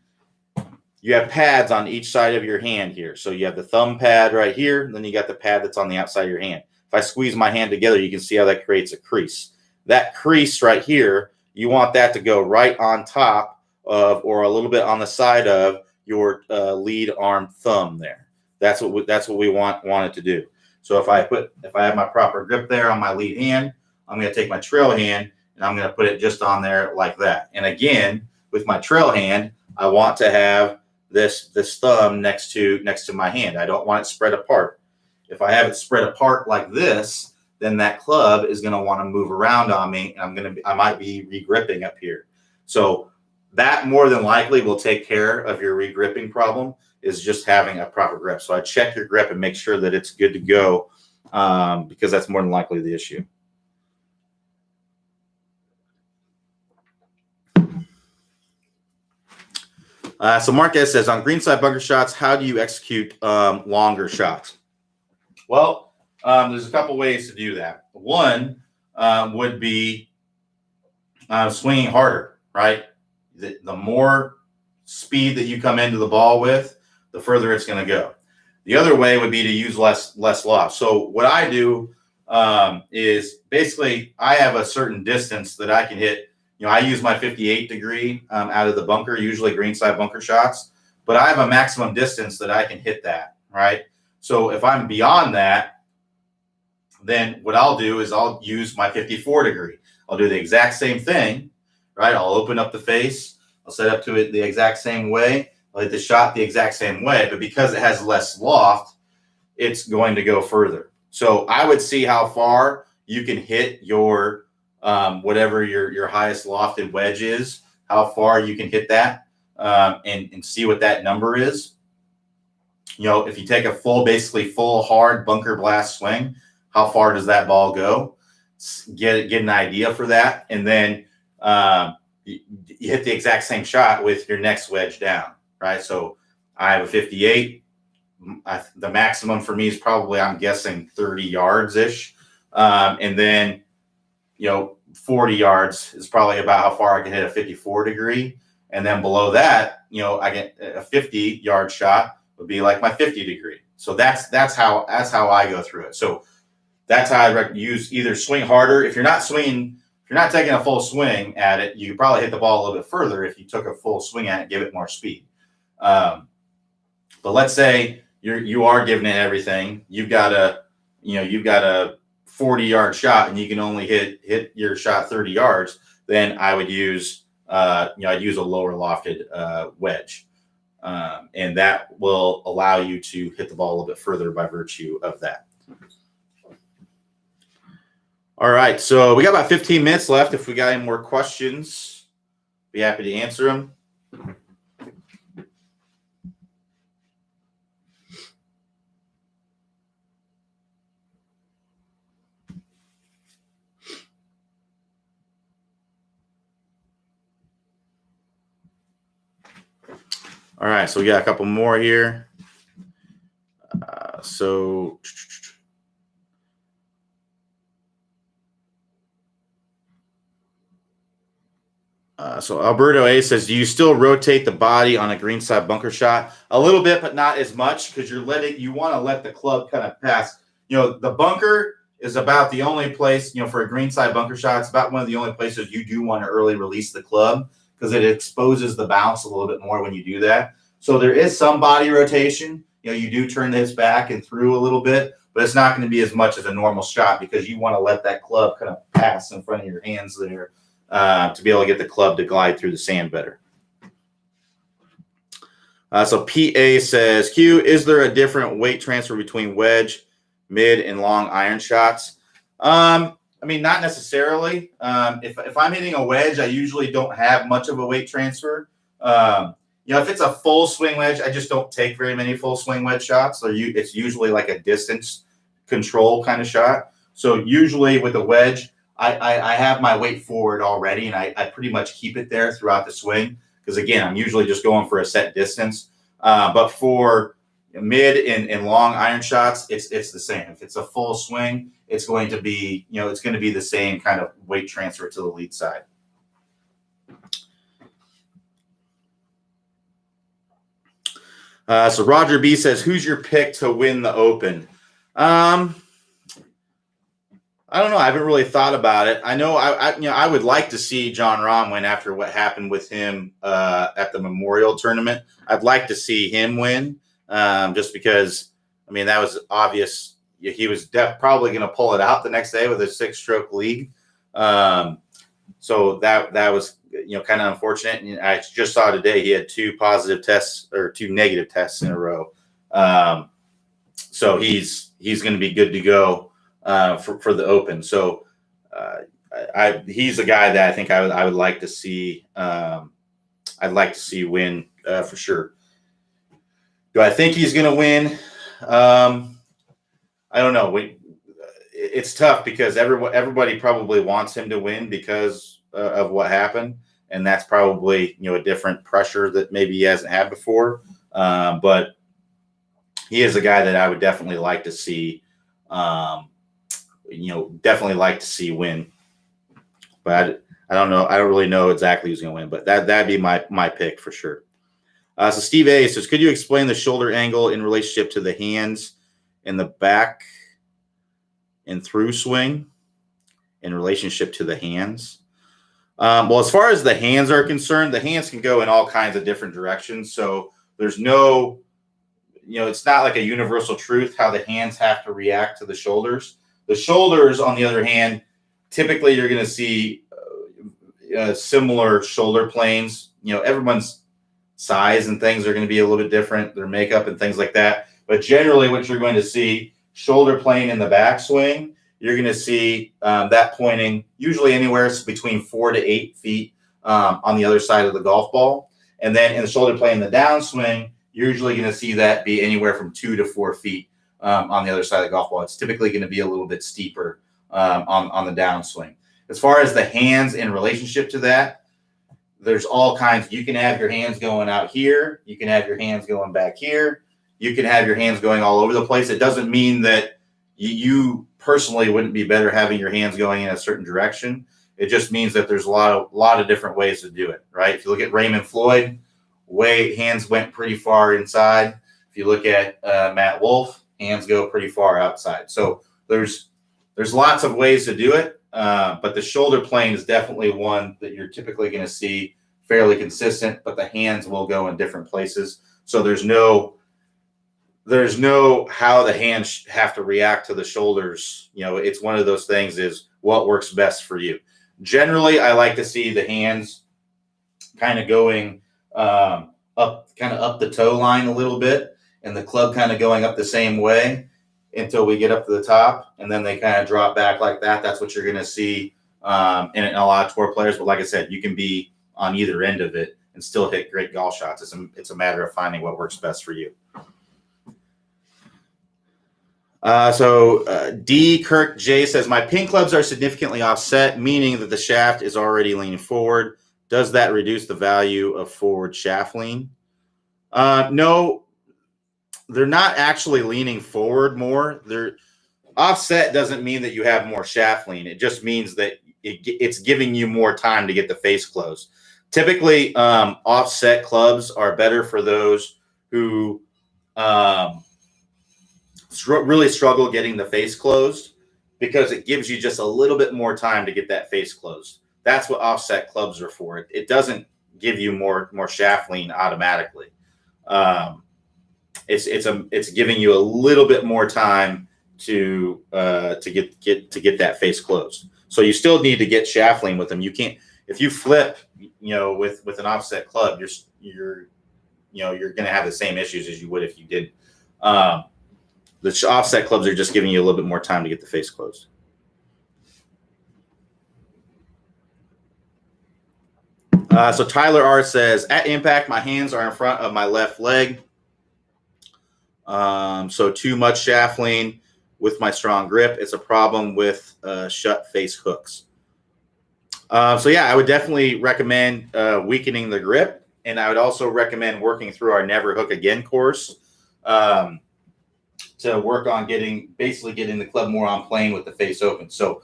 A: you have pads on each side of your hand here. So you have the thumb pad right here, and then you got the pad that's on the outside of your hand. If I squeeze my hand together, you can see how that creates a crease. That crease right here, you want that to go right on top of, or a little bit on the side of, your lead arm thumb there. That's what we want it to do. So if I have my proper grip there on my lead hand, I'm going to take my trail hand and I'm going to put it just on there like that. And again, with my trail hand, I want to have this thumb next to my hand. I don't want it spread apart. If I have it spread apart like this, then that club is going to want to move around on me, and I might be re-gripping up here. So that more than likely will take care of your re-gripping problem, is just having a proper grip. So I check your grip and make sure that it's good to go, because that's more than likely the issue. So Marquez says, on greenside bunker shots, how do you execute longer shots? Well, there's a couple ways to do that. One would be swinging harder, right? The more speed that you come into the ball with, the further it's going to go. The other way would be to use less loft. So what I do is basically I have a certain distance that I can hit. You know, I use my 58 degree out of the bunker, usually greenside bunker shots, but I have a maximum distance that I can hit that, right? So if I'm beyond that, then what I'll do is I'll use my 54 degree. I'll do the exact same thing, right? I'll open up the face. I'll set up to it the exact same way. I'll hit the shot the exact same way, but because it has less loft, it's going to go further. So I would see how far you can hit your whatever your highest lofted wedge is, how far you can hit that, and see what that number is. You know, if you take a basically full hard bunker blast swing, how far does that ball go? Get an idea for that, and then you hit the exact same shot with your next wedge down, right? So I have a 58. The maximum for me is probably, I'm guessing, 30 yards ish, and then 40 yards is probably about how far I can hit a 54 degree. And then below that, I get a 50 yard shot would be like my 50 degree. So that's how I go through it. So that's how I use either swing harder. If you're not taking a full swing at it, you could probably hit the ball a little bit further if you took a full swing at it, give it more speed. But let's say you are giving it everything. You've got a 40 yard shot and you can only hit your shot 30 yards. Then I would use I'd use a lower lofted wedge, and that will allow you to hit the ball a little bit further by virtue of that. All right, so we got about 15 minutes left. If we got any more questions, be happy to answer them. All right, so we got a couple more here. So Alberto A says, do you still rotate the body on a greenside bunker shot? A little bit, but not as much, because you want to let the club kind of pass. The bunker is about the only place, for a greenside bunker shot, it's about one of the only places you do want to early release the club because it exposes the bounce a little bit more when you do that. So there is some body rotation. You do turn the hips back and through a little bit, but it's not going to be as much as a normal shot because you want to let that club kind of pass in front of your hands there to be able to get the club to glide through the sand better. So PA says, Q, is there a different weight transfer between wedge, mid, and long iron shots? I mean, not necessarily. If I'm hitting a wedge, I usually don't have much of a weight transfer. If it's a full swing wedge, I just don't take very many full swing wedge shots. So it's usually like a distance control kind of shot. So usually with a wedge, I have my weight forward already, and I pretty much keep it there throughout the swing. Because, again, I'm usually just going for a set distance. But for mid and long iron shots, it's the same. If it's a full swing, it's going to be, it's going to be the same kind of weight transfer to the lead side. So Roger B says, who's your pick to win the Open? I don't know. I haven't really thought about it. I know I would like to see Jon Rahm win after what happened with him at the Memorial Tournament. I'd like to see him win just because, that was obvious. He was probably going to pull it out the next day with a 6-stroke lead. So that was, kind of unfortunate. And I just saw today he had 2 positive tests or 2 negative tests in a row. So he's going to be good to go for the Open. So he's a guy that I think I would like to see. I'd like to see win for sure. Do I think he's going to win? I don't know. It's tough because everybody probably wants him to win because of what happened, and that's probably a different pressure that maybe he hasn't had before. But he is a guy that I would definitely like to see. Definitely like to see win. But I don't know. I don't really know exactly who's going to win, but that'd be my pick for sure. So Steve A says, could you explain the shoulder angle in relationship to the hands in the back and through swing in relationship to the hands? Well, as far as the hands are concerned, the hands can go in all kinds of different directions. So there's no, it's not like a universal truth how the hands have to react to the shoulders. The shoulders, on the other hand, typically you're going to see similar shoulder planes. Everyone's size and things are going to be a little bit different, their makeup and things like that. But generally what you're going to see, shoulder plane in the backswing, you're going to see that pointing usually anywhere between 4 to 8 feet on the other side of the golf ball. And then in the shoulder plane in the downswing, you're usually going to see that be anywhere from 2 to 4 feet on the other side of the golf ball. It's typically going to be a little bit steeper on the downswing. As far as the hands in relationship to that, there's all kinds. You can have your hands going out here. You can have your hands going back here. You can have your hands going all over the place. It doesn't mean that you personally wouldn't be better having your hands going in a certain direction. It just means that there's a lot of different ways to do it, right? If you look at Raymond Floyd, hands went pretty far inside. If you look at Matt Wolff, hands go pretty far outside. So there's lots of ways to do it. But the shoulder plane is definitely one that you're typically going to see fairly consistent, but the hands will go in different places. So there's no how the hands have to react to the shoulders. It's one of those things is what works best for you. Generally, I like to see the hands kind of going up the toe line a little bit, and the club kind of going up the same way until we get up to the top, and then they kind of drop back like that. That's what you're going to see in a lot of tour players. But like I said, you can be on either end of it and still hit great golf shots. It's a matter of finding what works best for you. So D. Kirk J says, my pin clubs are significantly offset, meaning that the shaft is already leaning forward. Does that reduce the value of forward shaft lean? No. They're not actually leaning forward more. They're offset doesn't mean that you have more shaft lean. It just means that it's giving you more time to get the face closed. Typically, offset clubs are better for those who really struggle getting the face closed. because it gives you just a little bit more time to get that face closed. That's what offset clubs are for. It doesn't give you more shaft lean automatically. It's giving you a little bit more time to get that face closed. So you still need to get shaft lean with them. You can't, if you flip, with an offset club, you're going to have the same issues as you would if you did. The offset clubs are just giving you a little bit more time to get the face closed. So Tyler R says, at impact, my hands are in front of my left leg. So too much shaft lean with my strong grip. It's a problem with shut face hooks. So yeah, I would definitely recommend weakening the grip. And I would also recommend working through our Never Hook Again course to work on getting the club more on plane with the face open. So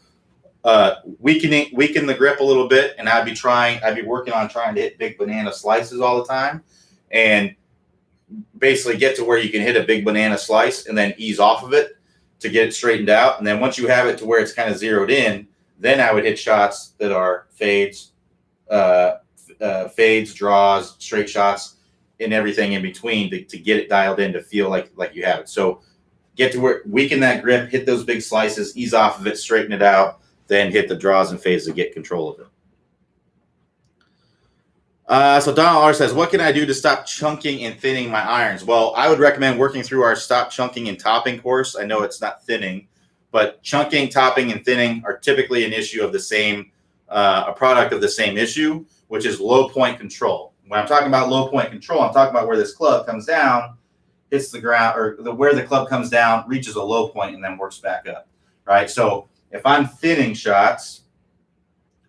A: weaken the grip a little bit, and I'd be working on trying to hit big banana slices all the time, and basically get to where you can hit a big banana slice and then ease off of it to get it straightened out. And then once you have it to where it's kind of zeroed in, then I would hit shots that are fades, draws, straight shots, and everything in between to get it dialed in to feel like you have it. So get to where, weaken that grip, hit those big slices, ease off of it, straighten it out, then hit the draws and fades to get control of it. So Donald R says, what can I do to stop chunking and thinning my irons? Well, I would recommend working through our stop chunking and topping course. I know it's not thinning, but chunking, topping, and thinning are typically an issue of the same, a product of the same issue, which is low point control. When I'm talking about low point control, I'm talking about where this club comes where the club comes down, reaches a low point, and then works back up, right? So if I'm thinning shots,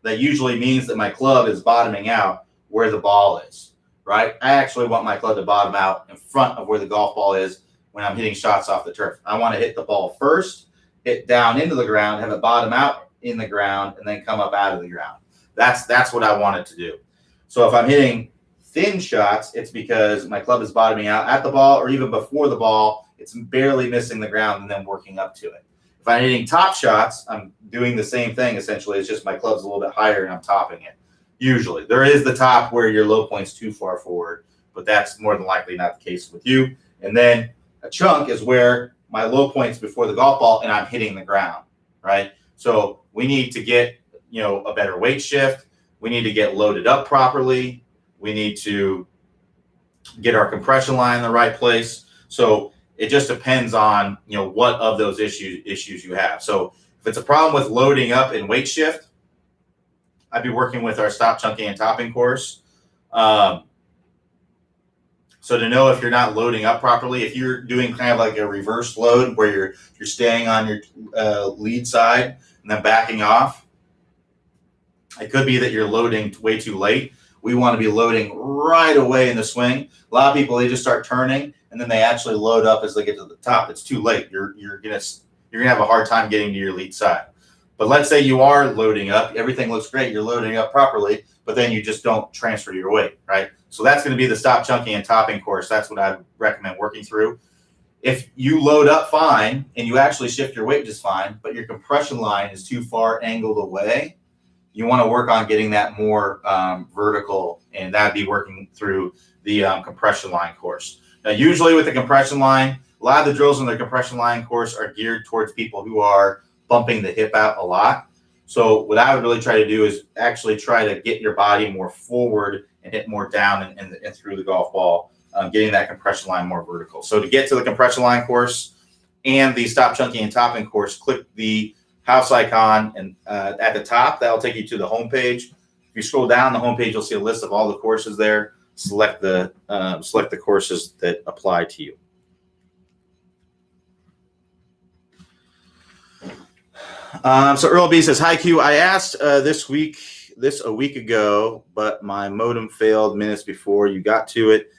A: that usually means that my club is bottoming out where the ball is, right? I actually want my club to bottom out in front of where the golf ball is when I'm hitting shots off the turf. I want to hit the ball first, hit down into the ground, have it bottom out in the ground, and then come up out of the ground. That's what I want it to do. So if I'm hitting thin shots, it's because my club is bottoming out at the ball, or even before the ball, it's barely missing the ground and then working up to it. If I'm hitting top shots, I'm doing the same thing essentially. It's just my club's a little bit higher and I'm topping it. Usually there is the top where your low point's too far forward, but that's more than likely not the case with you. And then a chunk is where my low point's before the golf ball and I'm hitting the ground, right? So we need to get, a better weight shift. We need to get loaded up properly. We need to get our compression line in the right place. So it just depends on, what of those issues you have. So if it's a problem with loading up and weight shift, I'd be working with our stop chunking and topping course. So to know if you're not loading up properly, if you're doing kind of like a reverse load where you're staying on your lead side and then backing off, it could be that you're loading way too late. We want to be loading right away in the swing. A lot of people, they just start turning and then they actually load up as they get to the top. It's too late. You're gonna have a hard time getting to your lead side. But let's say you are loading up, everything looks great, you're loading up properly, but then you just don't transfer your weight, right? So that's going to be the stop chunking and topping course. That's what I recommend working through. If you load up fine and you actually shift your weight just fine, but your compression line is too far angled away, you want to work on getting that more vertical, and that'd be working through the compression line course. Now, usually with the compression line, a lot of the drills in the compression line course are geared towards people who are bumping the hip out a lot. So what I would really try to do is actually try to get your body more forward and hit more down and through the golf ball, getting that compression line more vertical. So to get to the compression line course and the stop chunking and topping course, click the house icon and at the top, that'll take you to the home page. If you scroll down the home page, you'll see a list of all the courses there. Select the courses that apply to you. So Earl B says, hi Q, I asked this a week ago, but my modem failed minutes before you got to it.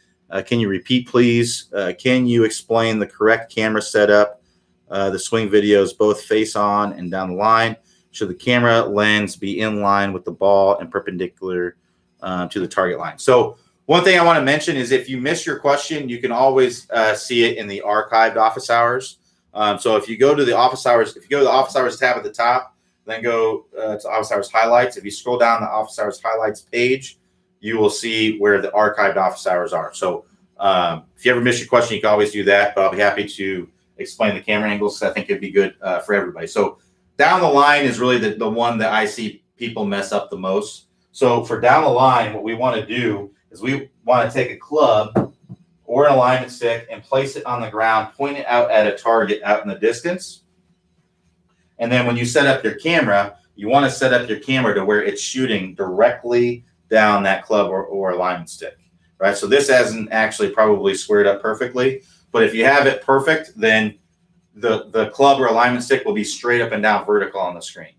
A: Can you repeat, please? Can you explain the correct camera setup? The swing videos, both face on and down the line. Should the camera lens be in line with the ball and perpendicular to the target line? So one thing I want to mention is if you miss your question, you can always see it in the archived office hours. So if you go to the office hours, tab at the top, then go to office hours highlights. If you scroll down the office hours highlights page, you will see where the archived office hours are. So if you ever miss your question, you can always do that, but I'll be happy to explain the camera angles. I think it'd be good for everybody. So down the line is really the one that I see people mess up the most. So for down the line, what we want to do is we want to take a club or an alignment stick and place it on the ground, point it out at a target out in the distance. And then when you set up your camera, you want to set up your camera to where it's shooting directly down that club or alignment stick, right? So this hasn't actually probably squared up perfectly, but if you have it perfect, then the club or alignment stick will be straight up and down vertical on the screen.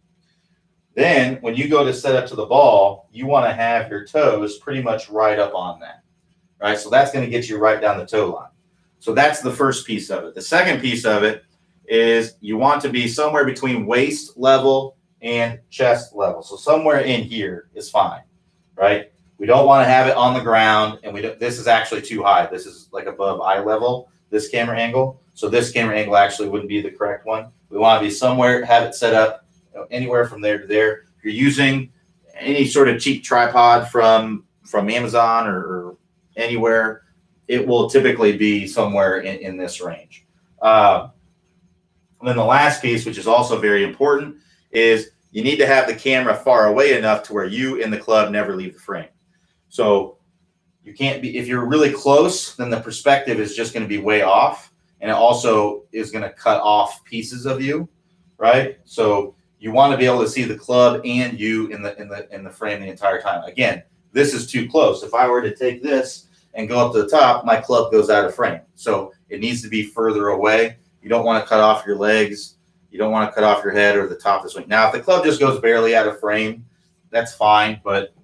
A: Then when you go to set up to the ball, you want to have your toes pretty much right up on that, right? So that's going to get you right down the toe line. So that's the first piece of it. The second piece of it is you want to be somewhere between waist level and chest level. So somewhere in here is fine, right? We don't want to have it on the ground, and this is actually too high. This is like above eye level, this camera angle. So this camera angle actually wouldn't be the correct one. We want to be somewhere, have it set up anywhere from there to there. If you're using any sort of cheap tripod from Amazon or anywhere, it will typically be somewhere in this range. And then the last piece, which is also very important, is you need to have the camera far away enough to where you and the club never leave the frame. So you can't be, if you're really close, then the perspective is just going to be way off, and it also is going to cut off pieces of you, right? So you want to be able to see the club and you in the frame the entire time. Again, this is too close. If I were to take this and go up to the top, my club goes out of frame. So it needs to be further away. You don't want to cut off your legs. You don't want to cut off your head or the top of the swing. Now, if the club just goes barely out of frame, that's fine. But,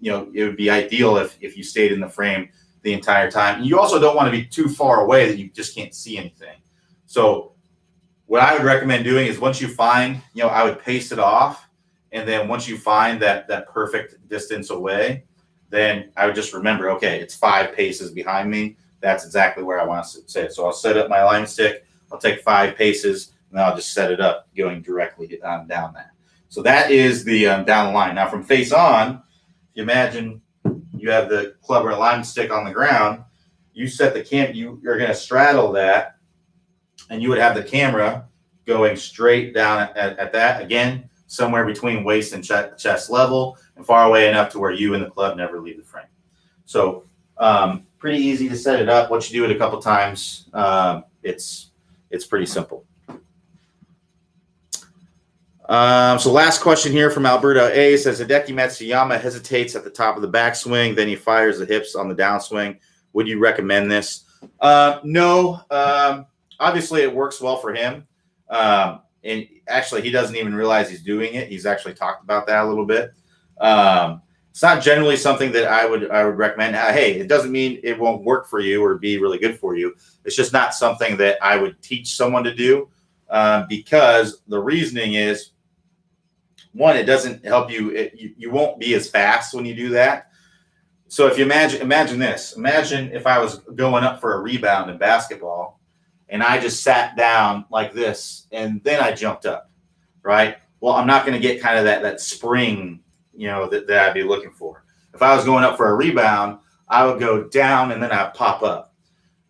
A: it would be ideal if you stayed in the frame the entire time. And you also don't want to be too far away that you just can't see anything. So what I would recommend doing is once you find, I would paste it off. And then once you find that perfect distance away, then I would just remember, okay, it's 5 paces behind me. That's exactly where I want to set it. So I'll set up my alignment stick. I'll take 5 paces, and then I'll just set it up going directly down that. So that is the down the line. Now from face on, if you imagine you have the club or alignment stick on the ground, you set the you're going to straddle that, and you would have the camera going straight down at that, again, somewhere between waist and chest level, and far away enough to where you and the club never leave the frame. So pretty easy to set it up. Once you do it a couple times, it's pretty simple. So last question here from Alberto A says, Hideki Matsuyama hesitates at the top of the backswing, then he fires the hips on the downswing. Would you recommend this? No. Obviously, it works well for him. And actually, he doesn't even realize he's doing it. He's actually talked about that a little bit. It's not generally something that I would recommend. Hey, it doesn't mean it won't work for you or be really good for you. It's just not something that I would teach someone to do, because the reasoning is, one, it doesn't help you. You won't be as fast when you do that. So if you imagine this. Imagine if I was going up for a rebound in basketball, and I just sat down like this, and then I jumped up, right? Well, I'm not going to get kind of that spring, that I'd be looking for. If I was going up for a rebound, I would go down and then I'd pop up,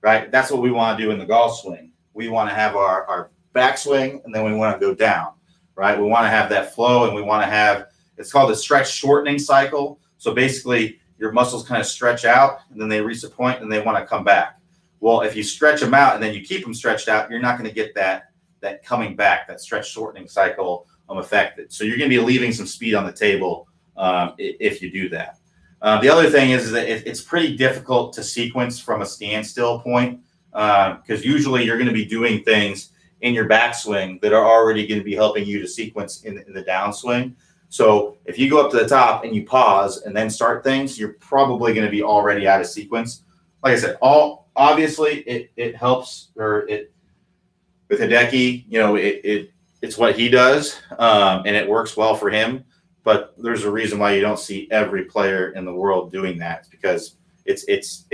A: right? That's what we want to do in the golf swing. We want to have our backswing, and then we want to go down, right? We want to have that flow, and we want to have, it's called a stretch shortening cycle. So basically your muscles kind of stretch out, and then they reach a point and they want to come back. Well, if you stretch them out and then you keep them stretched out, you're not going to get that coming back, that stretch shortening cycle effect. So you're going to be leaving some speed on the table if you do that. The other thing is that it's pretty difficult to sequence from a standstill point, because usually you're going to be doing things in your backswing that are already going to be helping you to sequence in the downswing. So if you go up to the top and you pause and then start things, you're probably going to be already out of sequence. Like I said, obviously it helps, or with Hideki, it's what he does, and it works well for him. But there's a reason why you don't see every player in the world doing that. It's because it's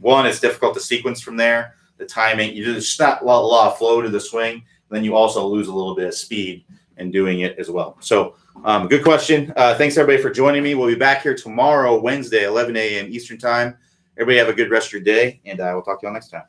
A: one, it's difficult to sequence from there. the timing. You just not a lot of flow to the swing. And then you also lose a little bit of speed in doing it as well. So good question. Thanks everybody for joining me. We'll be back here tomorrow, Wednesday, 11 a.m. Eastern time. Everybody have a good rest of your day, and we'll talk to you all next time.